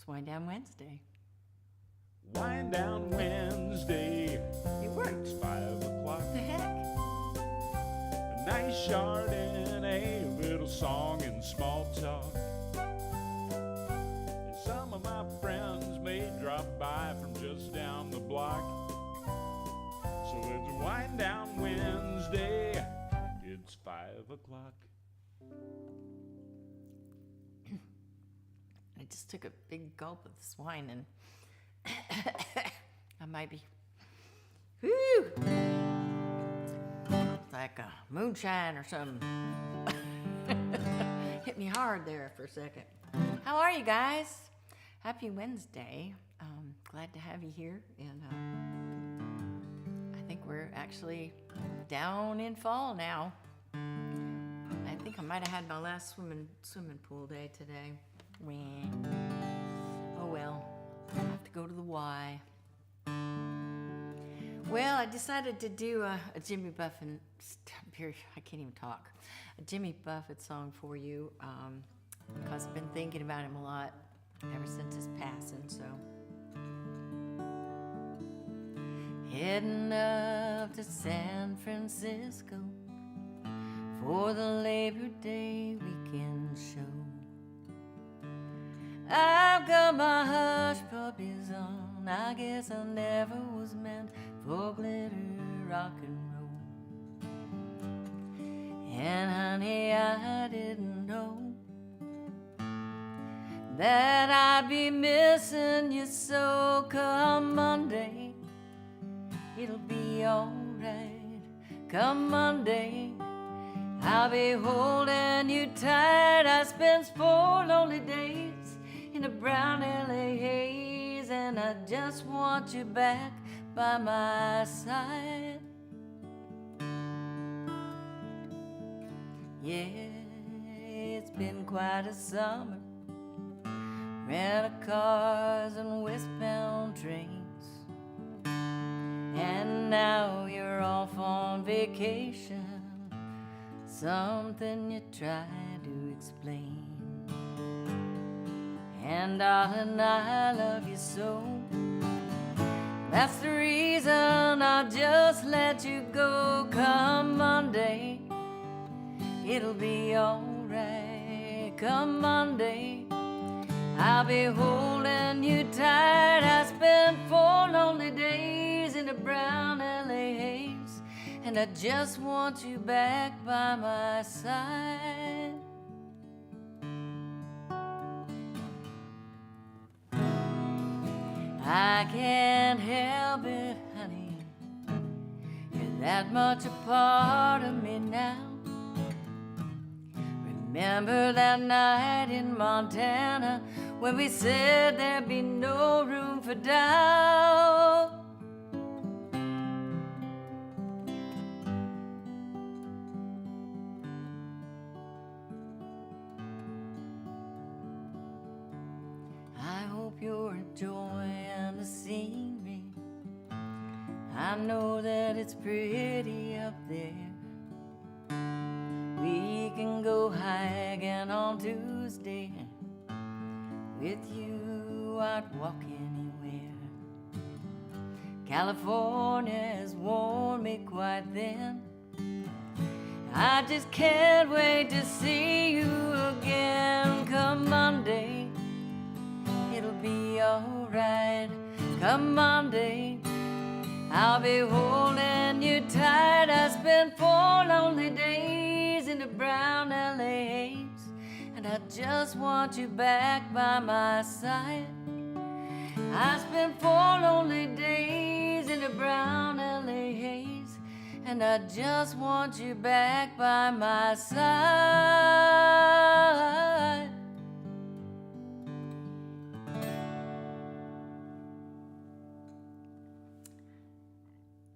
It's Wind Down Wednesday. Wind Down Wednesday. It worked. It's 5 o'clock. What the heck? A nice Chardonnay, a little song and small talk. And some of my friends may drop by from just down the block. So it's Wind Down Wednesday. It's 5 o'clock. I just took a big gulp of this wine and I might be, whew, it's like a moonshine or something. Hit me hard there for a second. How are you guys? Happy Wednesday. Glad to have you here. And I think we're actually down in fall now. I think I might have had my last swimming pool day today. Oh well, I have to go to the Y. Well, I decided to do a Jimmy Buffett, I can't even talk, a Jimmy Buffett song for you, because I've been thinking about him a lot ever since his passing, so. Heading up to San Francisco for the Labor Day weekend show. I've got my hush puppies on. I guess I never was meant for glitter rock and roll. And honey, I didn't know that I'd be missing you, so come Monday, it'll be alright. Come Monday, I'll be holding you tight. I spent 4 lonely days in a brown LA haze, and I just want you back by my side. Yeah, it's been quite a summer. Rent-a-cars and westbound trains, and now you're off on vacation. Something you try to explain. And darling, I love you so. That's the reason I'll just let you go. Come Monday, it'll be alright. Come Monday, I'll be holding you tight. I spent 4 lonely days in a brown LA haze, and I just want you back by my side. I can't help it, honey. You're that much a part of me now. Remember that night in Montana when we said there'd be no room for doubt. I hope you're enjoying the scenery. I know that it's pretty up there. We can go hiking on Tuesday. With you, I'd walk anywhere. California has worn me quite thin. I just can't wait to see you again. Come Monday, it'll be alright. Come Monday, I'll be holding you tight. I spent 4 lonely days in a brown LA haze, and I just want you back by my side. I spent 4 lonely days in a brown LA haze, and I just want you back by my side.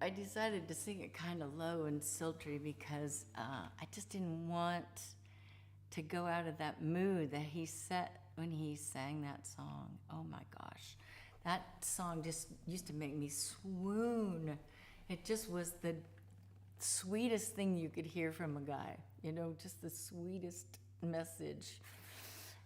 I decided to sing it kind of low and sultry because I just didn't want to go out of that mood that he set when he sang that song. Oh my gosh. That song just used to make me swoon. It just was the sweetest thing you could hear from a guy, you know, just the sweetest message.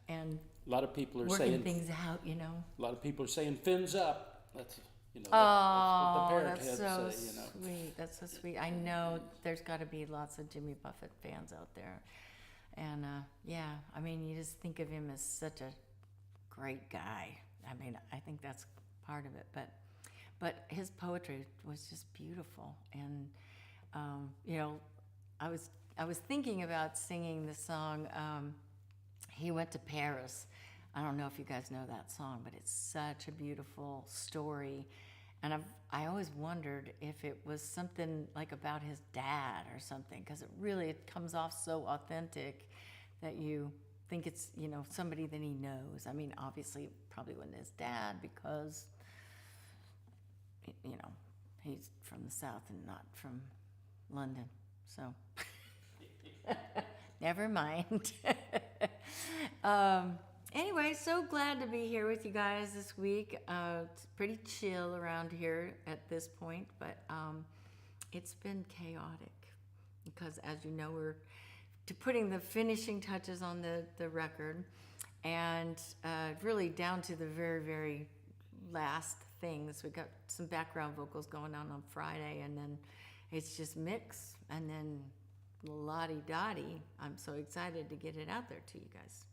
And A lot of people are working saying things out, you know. A lot of people are saying fins up. That's that's Oh, what the parrot that's heads so say. You know. sweet. That's so sweet. I know there's got to be lots of Jimmy Buffett fans out there. And yeah, I mean, you just think of him as such a great guy. I mean, I think that's part of it. But his poetry was just beautiful. And, you know, I was thinking about singing the song, He Went to Paris. I don't know if you guys know that song, but it's such a beautiful story. And I always wondered if it was something like about his dad or something, because it comes off so authentic that you think it's, you know, somebody that he knows. I mean, obviously, it probably wasn't his dad because, you know, he's from the South and not from London. So, never mind. Anyway, so glad to be here with you guys this week. It's pretty chill around here at this point, but it's been chaotic because, as you know, we're putting the finishing touches on the record, and really down to the very, very last things. We got some background vocals going on Friday, and then it's just mix, and then la-di-da-di. I'm so excited to get it out there to you guys.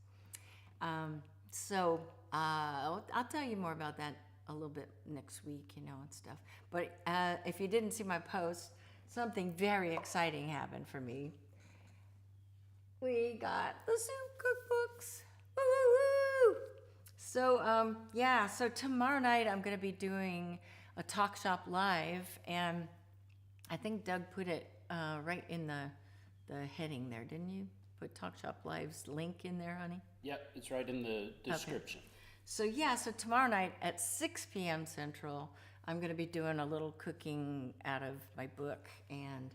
So I'll tell you more about that a little bit next week, you know, and stuff. But if you didn't see my post, something very exciting happened for me. We got the soup cookbooks. Woo, woo, woo. So, yeah, so tomorrow night I'm going to be doing a Talk Shop Live, and I think Doug put it right in the heading there, didn't you? Put Talk Shop Live's link in there, honey? Yep, it's right in the description. Okay. So yeah, so tomorrow night at 6 p.m. Central, I'm going to be doing a little cooking out of my book, and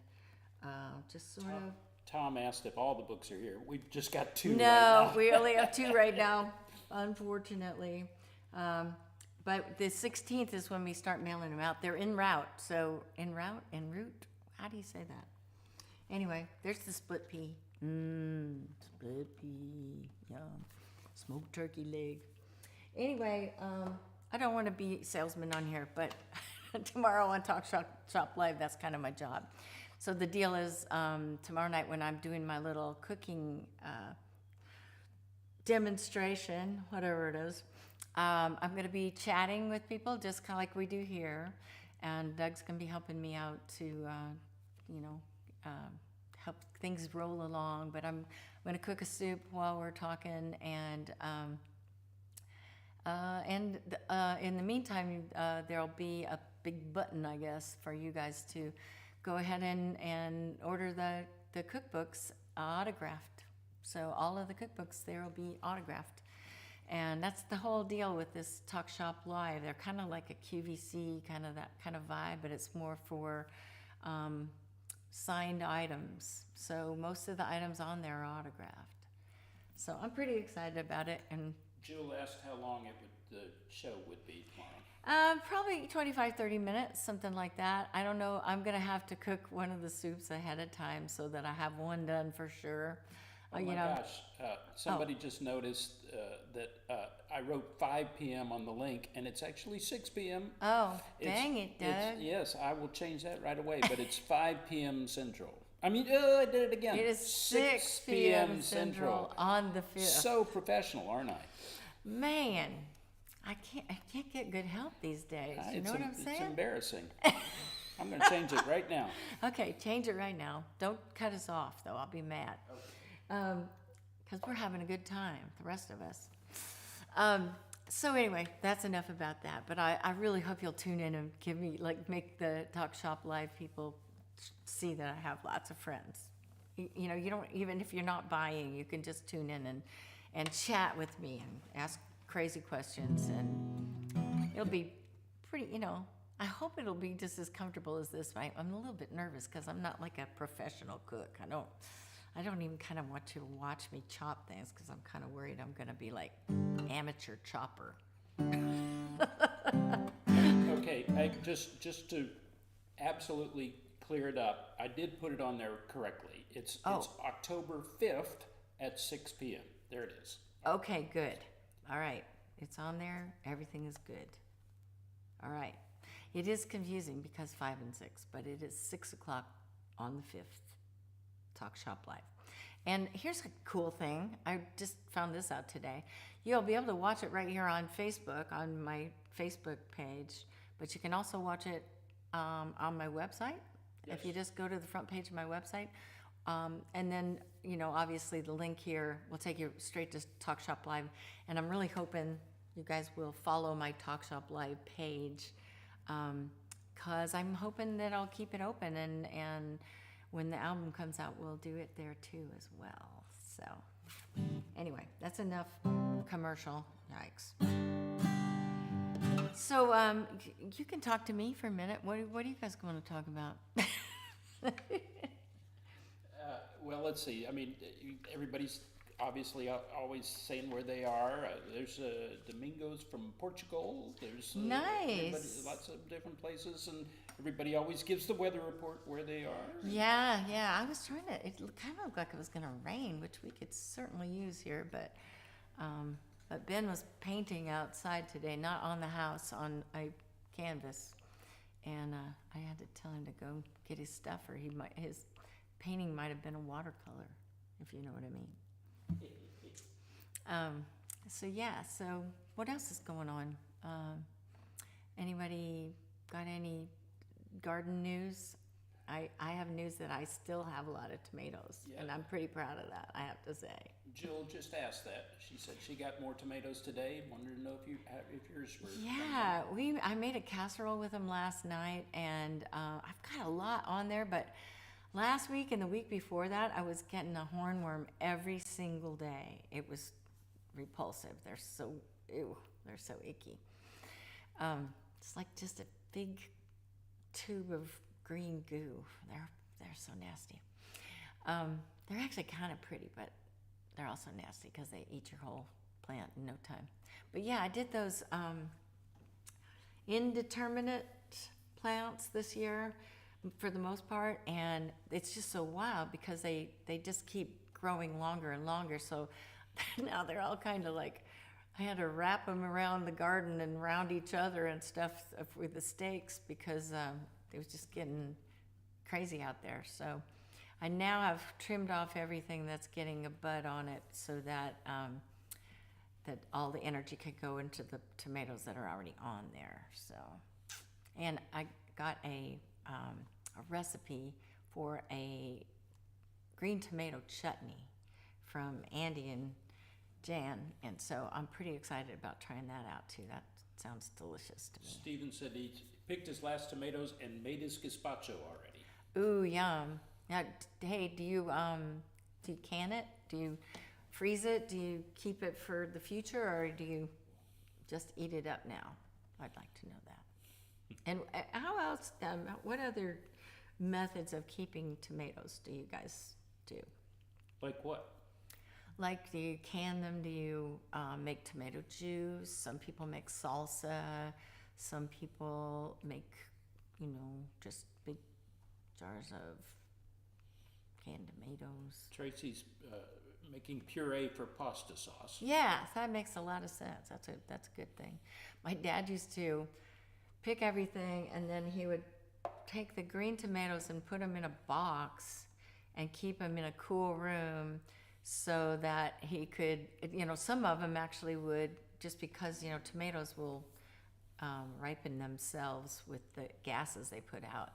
just sort of... Tom asked if all the books are here. We've just got 2 right No, now. we only have 2 right now, unfortunately. But the 16th is when we start mailing them out. They're en route, so en route? How do you say that? Anyway, there's the split pea. Split pea, yum. Smoked turkey leg. Anyway, I don't want to be salesman on here, but tomorrow on Talk Shop Live, that's kind of my job. So the deal is, tomorrow night when I'm doing my little cooking demonstration, whatever it is, I'm going to be chatting with people, just kind of like we do here, and Doug's going to be helping me out to, you know, help things roll along. But I'm going to cook a soup while we're talking, and in the meantime, there'll be a big button, I guess, for you guys to go ahead and order the cookbooks autographed. So all of the cookbooks there will be autographed. And that's the whole deal with this Talk Shop Live. They're kind of like a QVC, kind of that kind of vibe, but it's more for signed items. So most of the items on there are autographed. So I'm pretty excited about it. And Jill asked how long the show would be tomorrow. Probably 25, 30 minutes, something like that. I don't know. I'm going to have to cook one of the soups ahead of time so that I have one done for sure. Oh my gosh, somebody just noticed that I wrote 5 p.m. on the link, and it's actually 6 p.m. Oh, dang it, Doug. Yes, I will change that right away, but it's 5 p.m. Central. I mean, I did it again. It is 6 p.m. Central on the 5th. So professional, aren't I? Man, I can't get good help these days. You know what I'm saying? It's embarrassing. I'm going to change it right now. Okay, change it right now. Don't cut us off, though. I'll be mad. Because we're having a good time, the rest of us. So anyway, that's enough about that. But I really hope you'll tune in and give me, make the Talk Shop Live people see that I have lots of friends. You know, you don't, even if you're not buying, you can just tune in and chat with me and ask crazy questions, and it'll be pretty, you know, I hope it'll be just as comfortable as this. I'm a little bit nervous because I'm not like a professional cook. I don't even kind of want you to watch me chop things because I'm kind of worried I'm going to be like amateur chopper. Okay, just to absolutely clear it up, I did put it on there correctly. It's October 5th at 6 p.m. There it is. Okay, good. All right. It's on there. Everything is good. All right. It is confusing because 5 and 6, but it is 6 o'clock on the 5th. Talk Shop Live. And here's a cool thing. I just found this out today. You'll be able to watch it right here on Facebook, on my Facebook page, but you can also watch it on my website. Yes. If you just go to the front page of my website. And then, obviously the link here will take you straight to Talk Shop Live. And I'm really hoping you guys will follow my Talk Shop Live page, because I'm hoping that I'll keep it open, and when the album comes out, we'll do it there too as well. So anyway, that's enough commercial. Yikes. So you can talk to me for a minute. What are you guys going to talk about? Well, let's see. I mean, everybody's obviously always saying where they are. There's Domingos from Portugal. There's Nice. Lots of different places, and everybody always gives the weather report where they are. Yeah. I was trying to. It kind of looked like it was going to rain, which we could certainly use here, but Ben was painting outside today, not on the house, on a canvas, and I had to tell him to go get his stuff, or his painting might have been a watercolor, if you know what I mean. So what else is going on? Anybody got any garden news? I have news that I still have a lot of tomatoes, and I'm pretty proud of that, I have to say. Jill just asked that. She said she got more tomatoes today. Wanted to know if yours were. Yeah, I made a casserole with them last night, and I've got a lot on there, but last week and the week before that, I was getting a hornworm every single day. It was repulsive. They're so icky. It's like just a big tube of green goo. They're so nasty. They're actually kind of pretty, but they're also nasty because they eat your whole plant in no time. But yeah, I did those indeterminate plants this year for the most part, and it's just so wild because they just keep growing longer and longer. So now they're all kind of like, I had to wrap them around the garden and around each other and stuff with the stakes, because it was just getting crazy out there. So I now have trimmed off everything that's getting a bud on it, so that that all the energy could go into the tomatoes that are already on there. So, and I got a recipe for a green tomato chutney from Andy and Jan, and so I'm pretty excited about trying that out too. That sounds delicious to me. Steven said he picked his last tomatoes and made his gazpacho already. Ooh, yum. Now, hey, do you can it? Do you freeze it? Do you keep it for the future, or do you just eat it up now? I'd like to know that. And how else, what other methods of keeping tomatoes do you guys do? Like what? Like, do you can them? Do you make tomato juice? Some people make salsa. Some people make, just big jars of canned tomatoes. Tracy's making puree for pasta sauce. Yeah, that makes a lot of sense. That's a good thing. My dad used to pick everything, and then he would take the green tomatoes and put them in a box and keep them in a cool room, so that he could, some of them actually would, just because, tomatoes will ripen themselves with the gases they put out.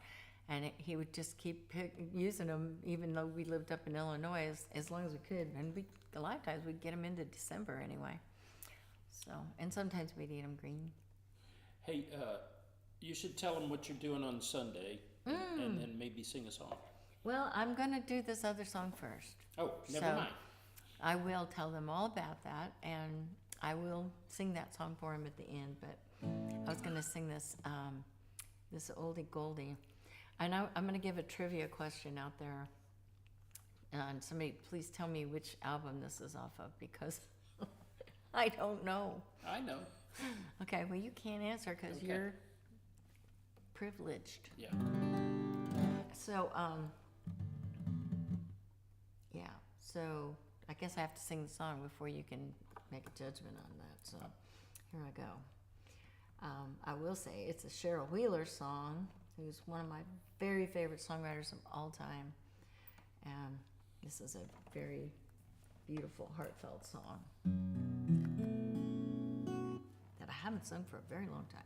And he would just keep using them, even though we lived up in Illinois, as long as we could. And a lot of times we'd get them into December anyway. So, and sometimes we'd eat them green. Hey, you should tell them what you're doing on Sunday, and then maybe sing a song. Well, I'm going to do this other song first. Oh, never mind. I will tell them all about that, and I will sing that song for them at the end. But I was going to sing this oldie goldie. And I'm going to give a trivia question out there. And somebody, please tell me which album this is off of, because I don't know. I know. Okay, well, you can't answer because you're privileged. Yeah. So, so I guess I have to sing the song before you can make a judgment on that. So here I go. I will say it's a Cheryl Wheeler song, who's one of my very favorite songwriters of all time. And this is a very beautiful, heartfelt song that I haven't sung for a very long time.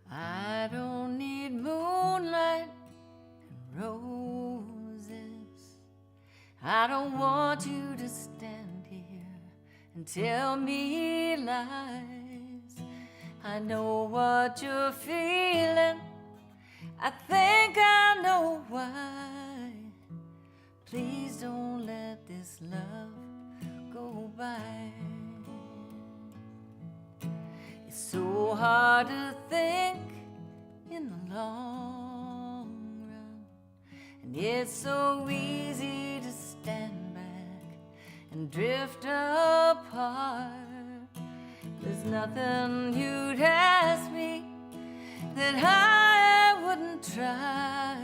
I don't need moonlight and roses. I don't want you to stand here and tell me lies. I know what you're feeling. I think I know why. Please don't let this love go by. It's so hard to think in the long run, and it's so easy to stand back and drift apart. There's nothing you'd ask me that I wouldn't try.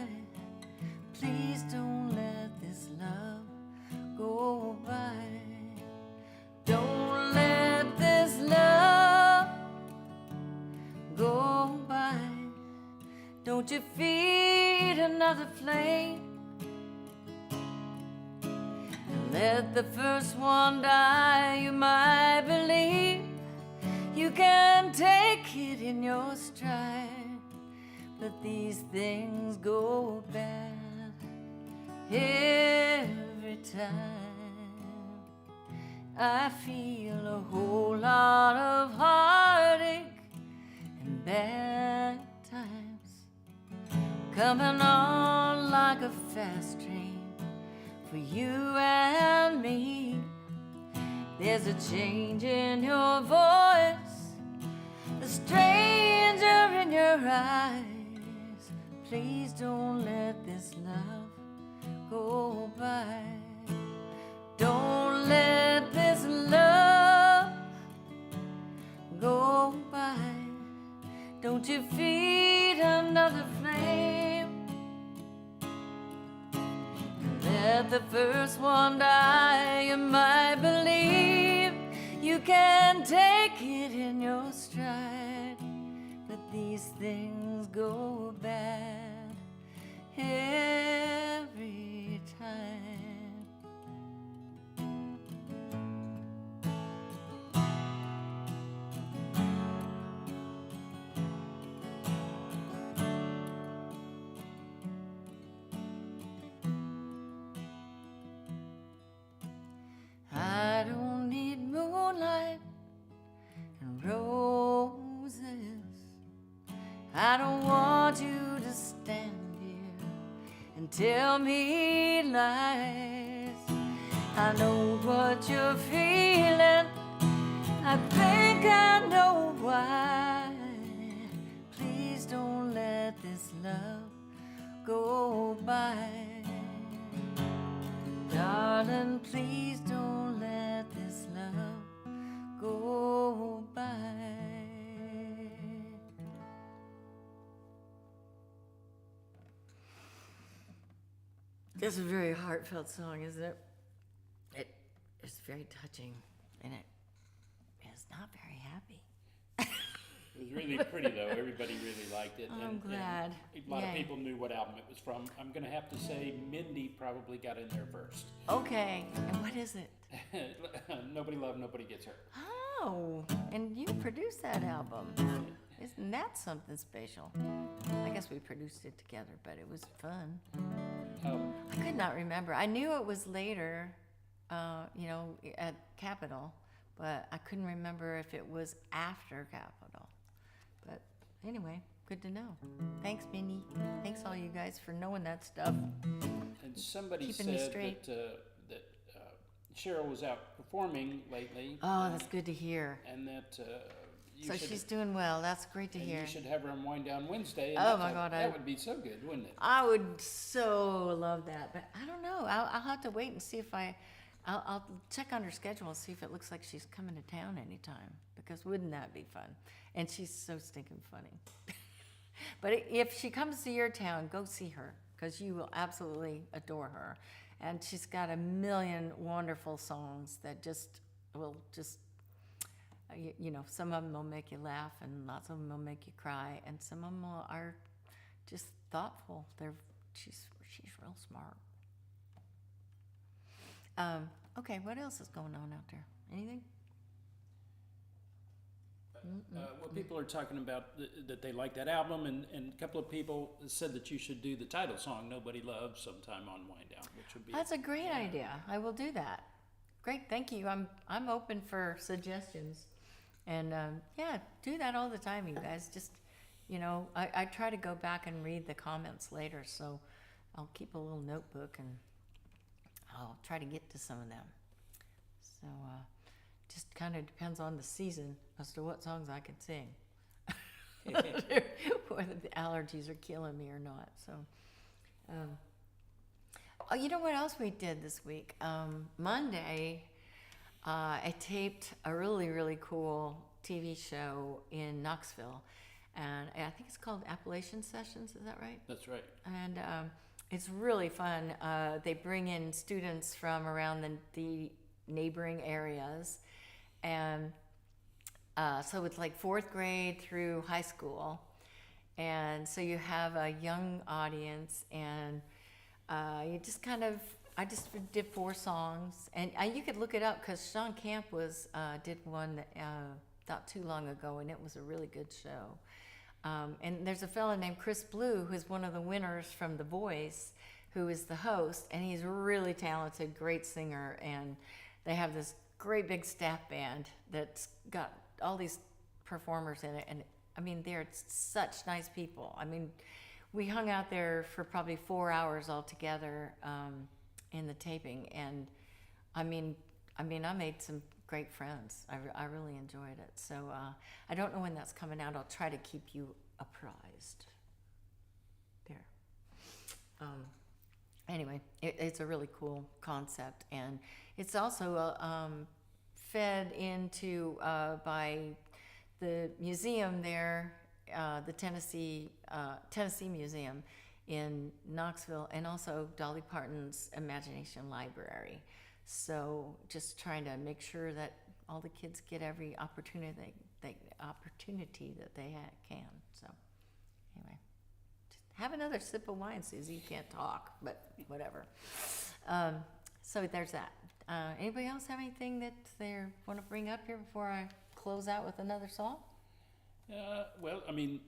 Please don't let this love go by. Don't let this love go by. Don't you feed another flame. Let the first one die. You might believe you can take it in your stride, but these things go bad every time. I feel a whole lot of heartache and bad times coming on like a fast train for you and me. There's a change in your voice, a stranger in your eyes. Please don't let this love go by. Don't let this love go by. Don't you feed another flame. Let the first one die. You might believe you can take it in your stride, but these things go bad every time. I don't need moonlight and roses. I don't want you to stand here and tell me lies. I know what you're feeling. I think I know why. Please don't let this love go by. Darling, please don't let this love go by. This is a very heartfelt song, isn't it? It is very touching, and it is not very happy. It was really pretty, though. Everybody really liked it. I'm glad. And a lot of Yay. people knew what album it was from. I'm going to have to say Mindy probably got in there first. Okay, and what is it? Nobody Loved, Nobody Gets Hurt. Oh, and you produced that album. Isn't that something special? I guess we produced it together, but it was fun. Oh, I could not remember. I knew it was later, at Capitol, but I couldn't remember if it was after Capitol. But anyway, good to know. Thanks, Minnie. Thanks all you guys for knowing that stuff. and somebody Keeping me said straight. that Cheryl was out performing lately. Oh, that's good to hear. And that you So should, she's doing well. That's great to and hear. you should have her on Wind Down Wednesday. And Oh, I my thought God, that would be so good, wouldn't it? I would so love that, but I don't know. I'll have to wait and see if I'll check on her schedule and see if it looks like she's coming to town anytime, because wouldn't that be fun? And she's so stinking funny. But if she comes to your town, go see her because you will absolutely adore her. And she's got a million wonderful songs that will some of them will make you laugh and lots of them will make you cry. And some of them are just thoughtful. She's real smart. Okay, what else is going on out there? Anything? Well, people are talking about that they like that album, and a couple of people said that you should do the title song, Nobody Loves, sometime on Wind Down, which would be... That's a great idea. I will do that. Great, thank you. I'm open for suggestions. And do that all the time, you guys. Just, I try to go back and read the comments later, so I'll keep a little notebook and I'll try to get to some of them. So, just kind of depends on the season as to what songs I can sing. Whether the allergies are killing me or not. So, you know what else we did this week? Monday, I taped a really, really cool TV show in Knoxville. And I think it's called Appalachian Sessions, is that right? That's right. And it's really fun. They bring in students from around the neighboring areas. And so it's like 4th grade through high school. And so you have a young audience, and you just I just did 4 songs. And you could look it up because Sean Camp did one not too long ago, and it was a really good show. And there's a fellow named Chris Blue, who's one of the winners from The Voice, who is the host, and he's really talented, great singer, and they have this great big staff band that's got all these performers in it, and I mean, they're such nice people. I mean, we hung out there for probably 4 hours all together in the taping, and I mean, I made some great friends. I really enjoyed it. So I don't know when that's coming out. I'll try to keep you apprised. There. Anyway, it's a really cool concept, and it's also fed into by the museum there, the Tennessee Museum in Knoxville, and also Dolly Parton's Imagination Library. So just trying to make sure that all the kids get every opportunity that they can. So anyway, just have another sip of wine, Susie. You can't talk, but whatever. So there's that. Anybody else have anything that they want to bring up here before I close out with another song? Well, I mean,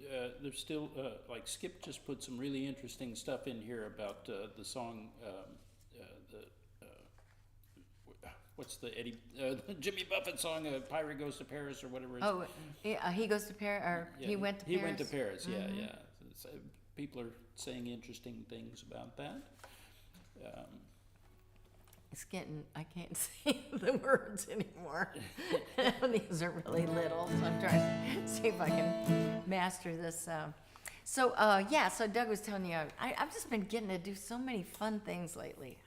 there's still, like Skip just put some really interesting stuff in here about the song, what's the Jimmy Buffett song, Pirate Goes to Paris or whatever it is. Oh, yeah, he goes to Paris, or Yeah, he went to Paris? He went to Paris, yeah, Mm-hmm. yeah. So people are saying interesting things about that. It's getting, I can't see the words anymore. These are really little, so I'm trying to see if I can master this. So Doug was telling you, I've just been getting to do so many fun things lately.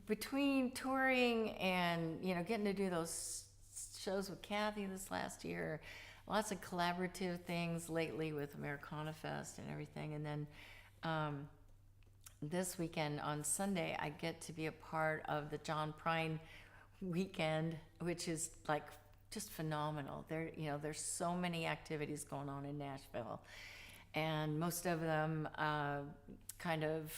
Between touring and, getting to do those shows with Kathy this last year, lots of collaborative things lately with Americana Fest and everything. And then this weekend on Sunday, I get to be a part of the John Prine weekend, which is like just phenomenal. There's so many activities going on in Nashville, and most of them kind of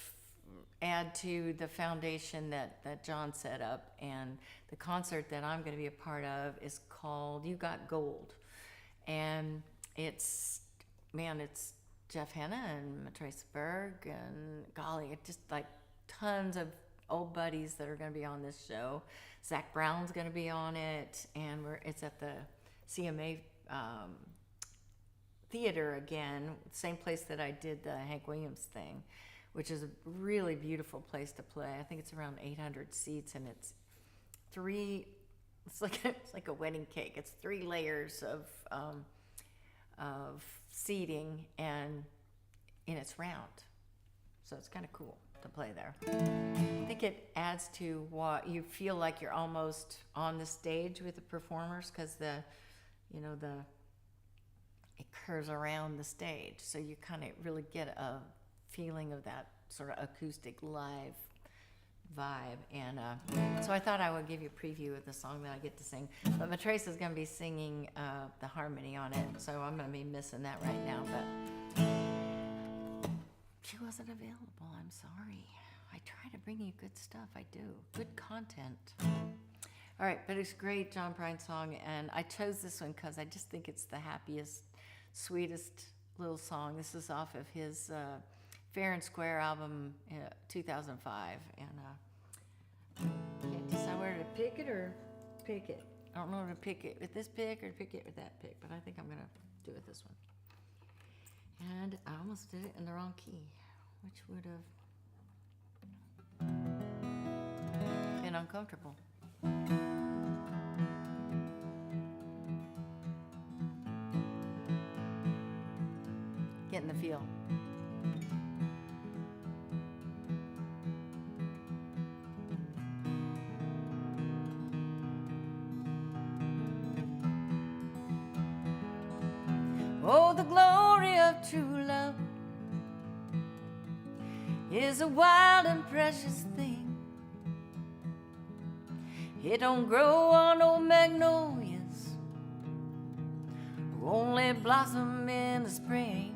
add to the foundation that John set up. And the concert that I'm going to be a part of is called You Got Gold, and it's Jeff Hanna and Matrace Berg, and golly, it's just like tons of old buddies that are going to be on this show. Zach Brown's going to be on it, and it's at the CMA Theater again, same place that I did the Hank Williams thing, which is a really beautiful place to play. I think it's around 800 seats, and it's like a wedding cake. It's 3 layers of seating, and it's round, so it's kind of cool to play there. I think it adds to what you feel like you're almost on the stage with the performers, because the it curves around the stage, so you kind of really get a feeling of that sort of acoustic live vibe. And so I thought I would give you a preview of the song that I get to sing. But Matrace is going to be singing the harmony on it, so I'm going to be missing that right now. But she wasn't available. I'm sorry. I try to bring you good stuff. I do. Good content. All right, but it's a great John Prine song, and I chose this one because I just think it's the happiest, sweetest little song. This is off of his Fair and Square album, 2005, and can't decide whether to pick it or pick it. I don't know whether to pick it with this pick or pick it with that pick, but I think I'm going to do it with this one. And I almost did it in the wrong key, which would have been uncomfortable. Getting the feel. Oh, the glory of true love is a wild and precious thing. It don't grow on old magnolias, only blossom in the spring.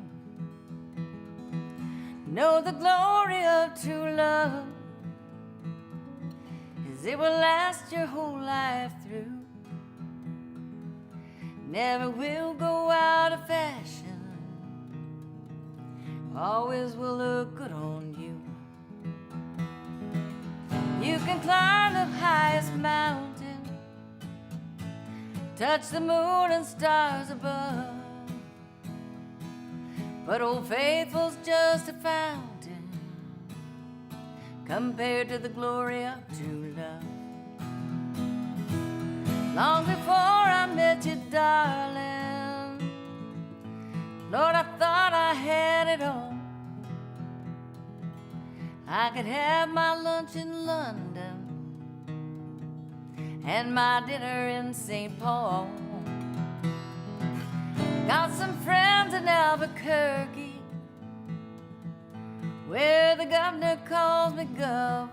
No, the glory of true love is it will last your whole life through. Never will go out of fashion, always will look good on you. You can climb the highest mountain, touch the moon and stars above, but Old Faithful's just a fountain compared to the glory of true love. Long before I met you, darling, Lord, I thought I had it all. I could have my lunch in London and my dinner in St. Paul. Got some friends in Albuquerque where the governor calls me Gov.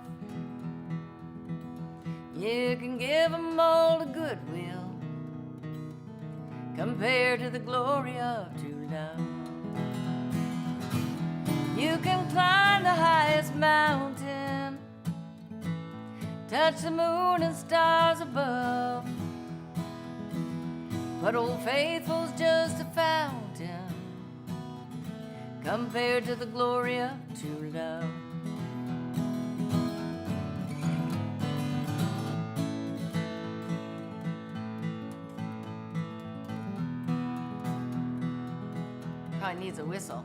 You can give them all the goodwill compared to the glory of true love. You can climb the highest mountain, touch the moon and stars above, but Old Faithful's just a fountain compared to the glory of true love. Probably needs a whistle.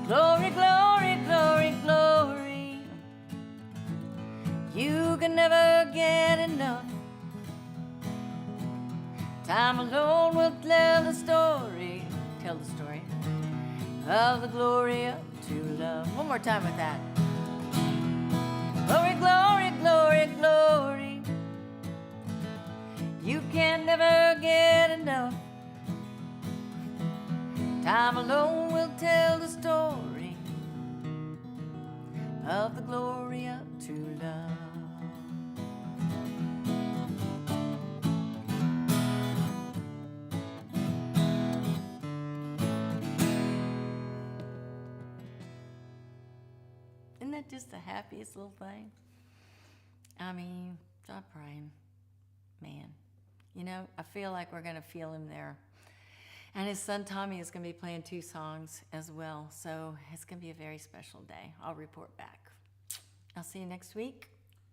Glory, glory, glory, glory. You can never get enough. Time alone will tell the story of the glory of true love. One more time with that. Glory, glory, glory, glory. You can never get enough. Time alone will tell the story of the glory of true love. Isn't that just the happiest little thing? I mean, John Prine, man. You know, I feel like we're going to feel him there. And his son Tommy is going to be playing 2 songs as well. So it's going to be a very special day. I'll report back. I'll see you next week.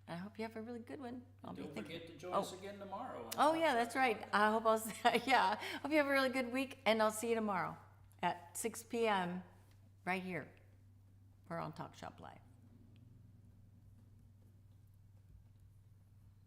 I hope you have a really good one. I'll be thinking. Don't forget to join us again tomorrow. Oh, yeah, that's right. I hope yeah. Hope you have a really good week, and I'll see you tomorrow at 6 p.m. right here. We're on Talk Shop Live.